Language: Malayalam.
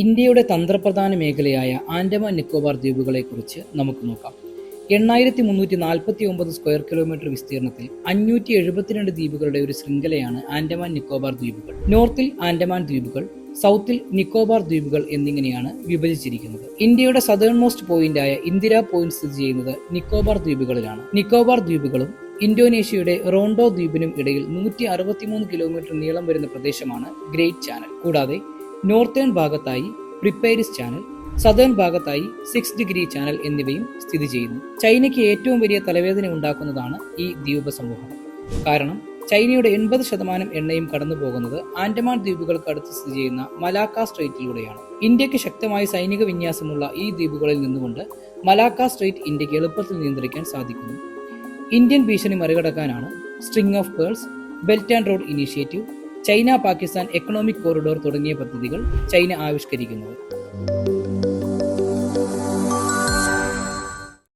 ഇന്ത്യയുടെ തന്ത്രപ്രധാന മേഖലയായ ആൻഡമാൻ നിക്കോബാർ ദ്വീപുകളെക്കുറിച്ച് നമുക്ക് നോക്കാം. 8349 സ്ക്വയർ കിലോമീറ്റർ വിസ്തീർണത്തിൽ 572 ദ്വീപുകളുടെ ഒരു ശൃംഖലയാണ് ആൻഡമാൻ നിക്കോബാർ ദ്വീപുകൾ. നോർത്തിൽ ആൻഡമാൻ ദ്വീപുകൾ, സൗത്തിൽ നിക്കോബാർ ദ്വീപുകൾ എന്നിങ്ങനെയാണ് വിഭജിച്ചിരിക്കുന്നത്. ഇന്ത്യയുടെ സദേൺ മോസ്റ്റ് പോയിന്റായ ഇന്ദിര പോയിന്റ് സ്ഥിതി ചെയ്യുന്നത് നിക്കോബാർ ദ്വീപുകളിലാണ്. നിക്കോബാർ ദ്വീപുകളും ഇന്തോനേഷ്യയുടെ റോണ്ടോ ദ്വീപിനും ഇടയിൽ 163 കിലോമീറ്റർ നീളം വരുന്ന പ്രദേശമാണ് ഗ്രേറ്റ് ചാനൽ. കൂടാതെ നോർത്തേൺ ഭാഗത്തായി പ്രിപ്പേരിസ് ചാനൽ, സദേൺ ഭാഗത്തായി 6 ഡിഗ്രി ചാനൽ എന്നിവയും സ്ഥിതി ചെയ്യുന്നു. ചൈനയ്ക്ക് ഏറ്റവും വലിയ തലവേദന ഉണ്ടാക്കുന്നതാണ് ഈ ദ്വീപ സമൂഹം. കാരണം ചൈനയുടെ 80% എണ്ണയും കടന്നു പോകുന്നത് ആൻഡമാൻ ദ്വീപുകൾക്ക് അടുത്ത് സ്ഥിതി ചെയ്യുന്ന മലാക്ക സ്ട്രെയിറ്റിലൂടെയാണ്. ഇന്ത്യക്ക് ശക്തമായ സൈനിക വിന്യാസമുള്ള ഈ ദ്വീപുകളിൽ നിന്നുകൊണ്ട് മലാക്ക സ്ട്രെയിറ്റ് ഇന്ത്യക്ക് എളുപ്പത്തിൽ നിയന്ത്രിക്കാൻ സാധിക്കുന്നു. ഇന്ത്യൻ ഭീഷണി മറികടക്കാനാണ് string of pearls, belt and road initiative, China Pakistan economic corridor തുടങ്ങിയ പദ്ധതികൾ ചൈന ആവിഷ്കരിക്കുന്നത്.